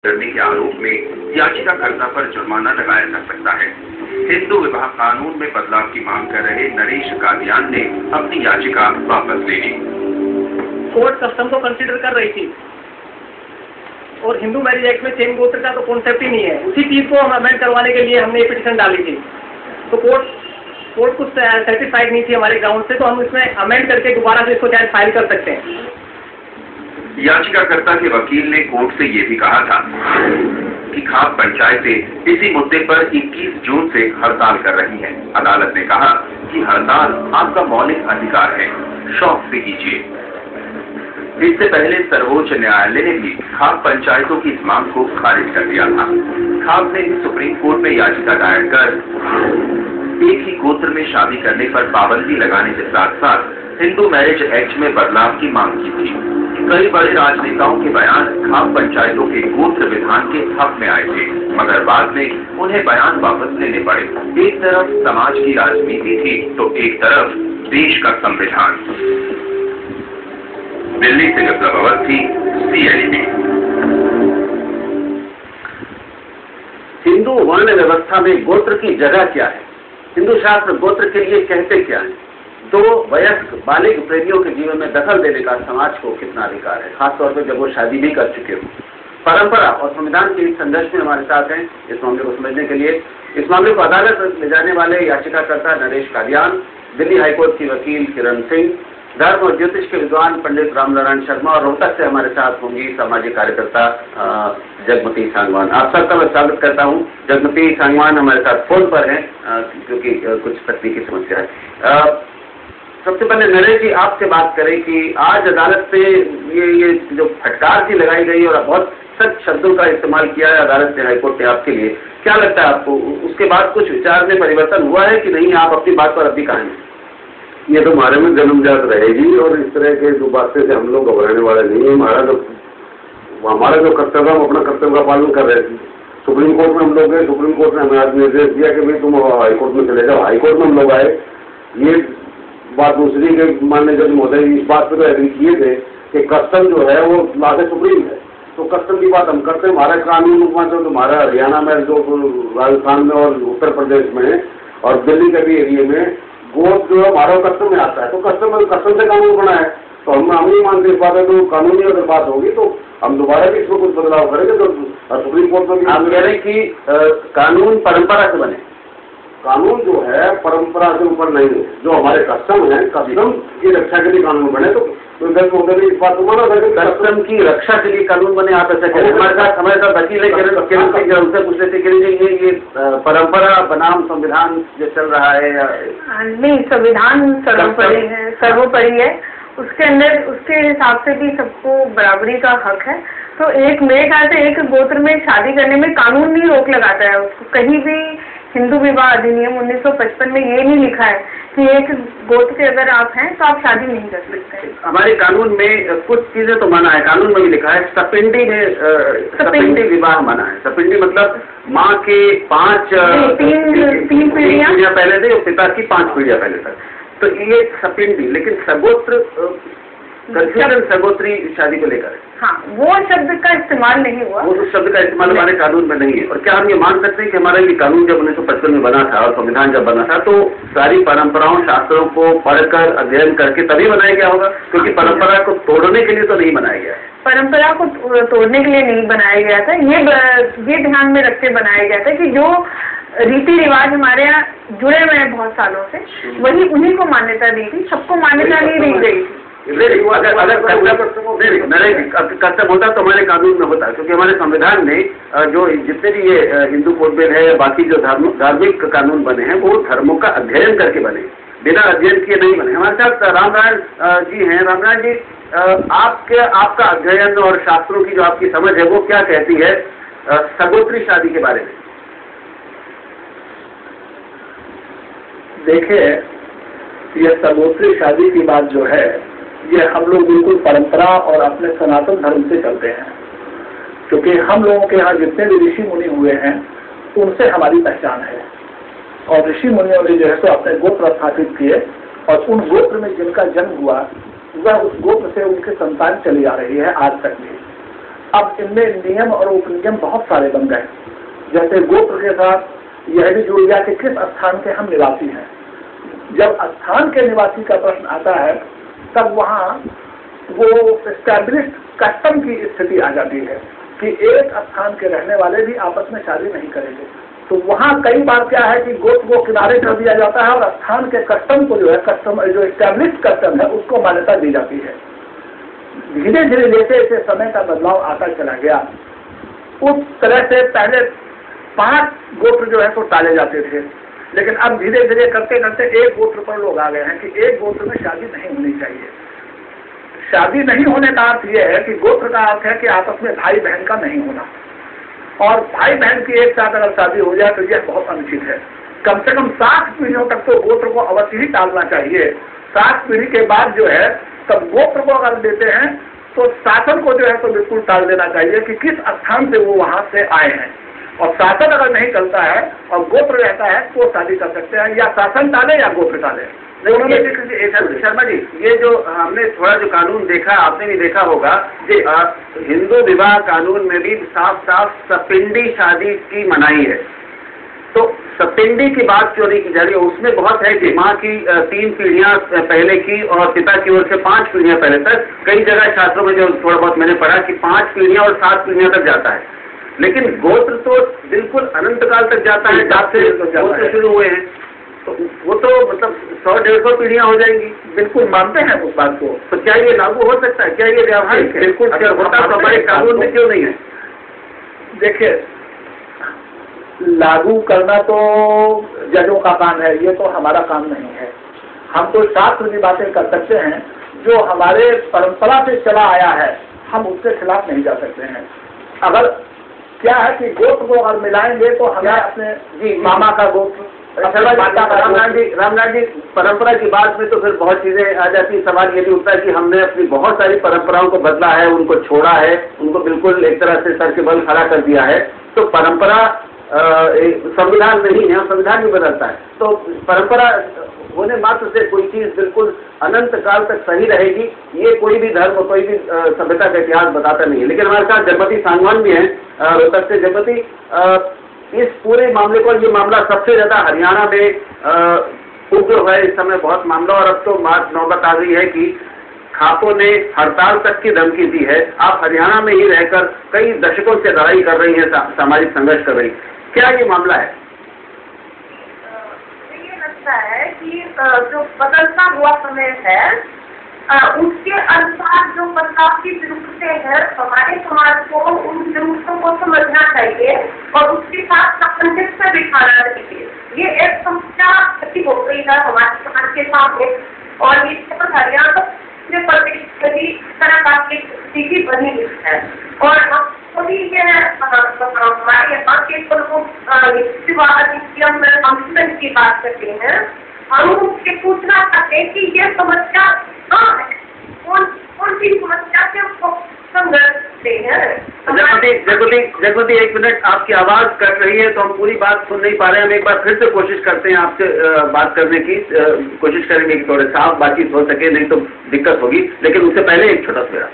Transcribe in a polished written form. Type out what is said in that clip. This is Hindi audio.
करने के आरोप में याचिकाकर्ता पर जुर्माना लगाया जा सकता है। हिंदू विवाह कानून में बदलाव की मांग कर रहे नरेश कादियान ने अपनी याचिका वापस ले ली। कोर्ट कस्टम को कंसीडर कर रही थी और हिंदू मैरिज एक्ट में सेम गोत्र का तो कॉन्सेप्ट ही नहीं है। उसी चीज को हम अमेंड करवाने के लिए हमने पिटीशन डाली थी, तो कोर्ट कुछ सेटिस्फाइड नहीं थी हमारे ग्राउंड से, तो हम इसमें अमेंड करके दोबारा से इसको शायद फाइल कर सकते हैं। याचिकाकर्ता के वकील ने कोर्ट से ये भी कहा था कि खाप पंचायतें इसी मुद्दे पर 21 जून से हड़ताल कर रही हैं। अदालत ने कहा कि हड़ताल आपका मौलिक अधिकार है, शौक से कीजिए। इससे पहले सर्वोच्च न्यायालय ने भी खाप पंचायतों की इस मांग को खारिज कर दिया था। खाप ने भी सुप्रीम कोर्ट में याचिका दायर कर एक ही गोत्र में शादी करने पर पाबंदी लगाने के साथ साथ हिंदू मैरिज एक्ट में बदलाव की मांग की थी। कई बड़े राजनेताओं के बयान खाप पंचायतों के गोत्र विधान के हक में आए थे, मगर बाद में उन्हें बयान वापस लेने पड़े। एक तरफ समाज की राजनीति थी तो एक तरफ देश का संविधान। दिल्ली से विप्लव अवस्थी, CNBC। हिंदू वर्ण व्यवस्था में गोत्र की जगह क्या है? हिंदू शास्त्र गोत्र के लिए कहते क्या है? दो वयस्क बालिग प्रेमियों के जीवन में दखल देने का समाज को कितना अधिकार है, खासतौर पर जब वो शादी भी कर चुके हो? परंपरा और संविधान के इस संघर्ष में हमारे साथ हैं इस मामले को समझने के लिए। इस मामले को अदालत ले जाने वाले याचिकाकर्ता नरेश कादियान, दिल्ली हाईकोर्ट की वकील किरण सिंह, धर्म और ज्योतिष के विद्वान पंडित रामनारायण शर्मा और रोहतक से हमारे साथ होंगी सामाजिक कार्यकर्ता जगमती सांगवान। आप सबका मैं स्वागत करता हूं। जगमती सांगवान हमारे साथ फोन पर हैं क्योंकि कुछ तकनीकी समस्या है। सबसे पहले नरेश जी आपसे बात करें कि आज अदालत से ये जो फटकार सी लगाई गई और बहुत सख्त शब्दों का इस्तेमाल किया है अदालत ने, हाईकोर्ट ने आपके लिए, क्या लगता है आपको उसके बाद कुछ विचार में परिवर्तन हुआ है कि नहीं? आप अपनी बात पर अभी कहाँ हैं? ये तो हमारे में जन्मजात रहेगी और इस तरह के जो बातें से हम लोग घबराने वाले नहीं है। हमारा जो कर्तव्य हम अपना कर्तव्य का पालन कर रहे थे। सुप्रीम कोर्ट में हम लोग गए, सुप्रीम कोर्ट ने हमें आज निर्देश दिया कि भाई तुम हाईकोर्ट में चले जाओ। हाईकोर्ट में हम लोग आए, ये बात दूसरी के माननीय जज महोदय इस बात पर तो एग्री किए थे कि कस्टम जो है वो ला से सुप्रीम है, तो कस्टम की बात हम करते हैं। हमारा कानून जो तुम्हारा हरियाणा में, जो राजस्थान में और उत्तर प्रदेश में और दिल्ली के भी एरिया में गोद जो है हमारा कस्टम में आता है, तो कस्टम से कानून बना है, तो हम नहीं मानते इस बात है। तो कानूनी अगर बात होगी तो हम दोबारा भी इसमें कुछ बदलाव करेंगे। तो सुप्रीम कोर्ट में भी आप कह रहे हैं कि कानून परंपरा से बने। कानून जो है परंपरा से ऊपर नहीं है, जो हमारे कस्टम है, कस्टम की रक्षा के लिए कानून बने। तो इस बात को माना था कि कस्टम की रक्षा के लिए कानून बने। आप ऐसा करें। हमारे साथ वकील है उनसे पूछ लेते कि ये परंपरा बनाम संविधान जो चल रहा है या नहीं, संविधान सर्वोपरि है। उसके अंदर उसके हिसाब से भी सबको बराबरी का हक है। तो एक मेरे ख्याल से एक गोत्र में शादी करने में कानून नहीं रोक लगाता है उसको। कहीं भी हिंदू विवाह अधिनियम 1955 में ये नहीं लिखा है कि एक गोत्र के अगर आप हैं तो आप शादी नहीं कर सकते। हमारे कानून में कुछ चीजें तो मना है, कानून में भी लिखा है। सपिंडी विवाह मना है। सपिंडी मतलब माँ के तीन पीढ़ियां पहले थे और पिता की 5 पीढ़ियां पहले तक, तो ये सपिंडी। लेकिन सगोत्र सगोत्री शादी को लेकर, हाँ, वो शब्द का इस्तेमाल नहीं हुआ। वो शब्द का इस्तेमाल हमारे कानून में नहीं है। और क्या हम ये मान सकते हैं कि हमारा ये कानून जब 1955 में बना था और संविधान जब बना था तो सारी परंपराओं शास्त्रों को पढ़कर अध्ययन करके तभी बनाया गया होगा? क्योंकि परंपरा को तोड़ने के लिए तो नहीं बनाया गया है। परंपरा को तोड़ने के लिए नहीं बनाया गया था। ये ध्यान में रख के बनाया गया था कि जो रीति रिवाज हमारे यहाँ जुड़े हुए हैं बहुत सालों से, वही उन्हीं को मान्यता दी थी, सबको मान्यता नहीं दी गई थी। कस्टम होता तो हमारे कानून में होता, क्योंकि हमारे संविधान ने जो जितने भी ये हिंदू कोड बिल है, बाकी जो धार्मिक कानून बने हैं वो धर्मों का अध्ययन करके बने, बिना अध्ययन किए नहीं बने। हमारे साथ रामनारायण जी हैं। रामनारायण जी, आपका अध्ययन और शास्त्रों की जो आपकी समझ है वो क्या कहती है सगोत्री शादी के बारे में? देखिए, ये सगोत्री शादी की बात जो है ये हम लोग बिल्कुल परंपरा और अपने सनातन धर्म से चलते हैं, क्योंकि हम लोगों के यहाँ जितने भी ऋषि मुनि हुए हैं उनसे हमारी पहचान है। और ऋषि मुनियों ने जो है तो अपने गोत्र स्थापित किए और उन गोत्र में जिनका जन्म हुआ वह उस गोत्र से उनकी संतान चली आ रही है आज तक भी। अब इनमें नियम और उपनियम बहुत सारे बन गए। जैसे गोत्र के साथ यह भी जुड़ गया कि किस स्थान के हम निवासी हैं। जब स्थान के निवासी का प्रश्न आता है तब वहाँ वो एस्टैब्लिश्ड कस्टम की स्थिति आ जाती है कि एक स्थान के रहने वाले भी आपस में शादी नहीं करेंगे। तो वहाँ कई बार क्या है कि गोत्र को किनारे कर दिया जाता है और स्थान के कस्टम को जो है कस्टम जो एस्टैब्लिश्ड कस्टम है उसको मान्यता दी जाती है। धीरे धीरे जैसे जैसे समय का बदलाव आता चला गया उस तरह से पहले 5 गोत्र जो है तो टाले जाते थे, लेकिन अब धीरे धीरे करते करते एक गोत्र पर लोग आ गए हैं कि एक गोत्र में शादी नहीं होनी चाहिए। शादी नहीं होने का अर्थ यह है कि गोत्र का अर्थ है कि आपस में भाई बहन का नहीं होना, और भाई बहन की एक साथ अगर शादी हो जाए तो यह बहुत अनुचित है। कम से कम 7 पीढ़ियों तक तो गोत्र को अवश्य ही टालना चाहिए। 7 पीढ़ी के बाद जो है तब गोत्र को अगर देते हैं तो शासन को जो है तो बिल्कुल टाल देना चाहिए कि किस स्थान से वो वहां से आए हैं, और शासन अगर नहीं चलता है और गोत्र रहता है तो शादी कर सकते हैं, या शासन टाले या गोत्र टाले। शर्मा जी, ये जो हमने थोड़ा जो कानून देखा, आपने भी देखा होगा कि हिंदू विवाह कानून में भी साफ साफ सपिंडी शादी की मनाही है। तो सपिंडी की बात क्यों नहीं की जा रही है? उसमें बहुत है कि माँ की 3 पीढ़ियां पहले की और पिता की ओर से 5 पीढ़ियां पहले तक। कई जगह शास्त्रों में जो थोड़ा बहुत मैंने पढ़ा कि 5 पीढ़ियां और 7 पीढ़ियां तक जाता है, लेकिन गोत्र तो बिल्कुल अनंत काल तक जाता है। जब से गोत्र शुरू हुए हैं तो वो तो मतलब 100-150 पीढ़ियां हो जाएंगी। बिल्कुल मानते हैं उस बात को। तो क्या ये लागू हो सकता है? क्या ये व्यावहारिक है? बिल्कुल अगर होता तो हमारे कानून में क्यों नहीं है? देखिए, लागू करना तो जजों का काम है, ये तो हमारा काम नहीं है। हम तो शास्त्र की बातें कर सकते हैं, जो हमारे परंपरा से चला आया है हम उसके खिलाफ नहीं जा सकते हैं। अगर क्या है कि गोत्र को अगर मिलाएंगे तो हमें अपने जी मामा का गोत्र, रामलाल जी, परंपरा की बात में तो फिर बहुत चीजें आ जाती है। सवाल ये भी उठता है कि हमने अपनी बहुत सारी परंपराओं को बदला है, उनको छोड़ा है, उनको बिल्कुल एक तरह से सर के बल खड़ा कर दिया है। तो परंपरा संविधान नहीं है, संविधान भी बदलता है। तो परंपरा होने मात्र से कोई चीज बिल्कुल अनंत काल तक सही रहेगी, ये कोई भी धर्म, कोई भी सभ्यता का इतिहास बताता नहीं है। लेकिन हमारे साथ जगमती सांगवान भी हैं रोहतक से। जगमती, इस पूरे मामले को, ये मामला सबसे ज्यादा हरियाणा में उग्र है इस समय, बहुत मामला, और अब तो बात नौबत आ गई है कि खापों ने हड़ताल तक की धमकी दी है। आप हरियाणा में ही रहकर कई दशकों से लड़ाई कर रही हैं, सामाजिक संघर्ष कर रही, क्या ये मामला है? ये लगता है कि जो बदलता हुआ समय है उसके अनुसार जो बदलाव की जरूरतें हैं, हमारे समाज को उन जरूरतों को समझना चाहिए और उसके साथ सामंजस्य बिठाना चाहिए। ये एक समस्या खड़ी हो गई है हमारे समाज के सामने, और ये हरियाणा प्रदेश में भी इस तरह का एक स्थिति बनी हुई है। और हम सभी हमारे यहाँ के विवाह अधिनियम में अंशदान की बात करते हैं, हम उनसे पूछना चाहते हैं कि ये समस्या कहाँ है, कौन सी समस्या से उसको संघर्ष करते हैं। जगमती, 1 मिनट, आपकी आवाज कट रही है तो हम पूरी बात सुन नहीं पा रहे हैं। हम एक बार फिर से कोशिश करते हैं आपसे बात करने की, कोशिश करेंगे कि थोड़े साफ बातचीत हो सके, नहीं तो दिक्कत होगी। लेकिन उससे पहले एक छोटा सा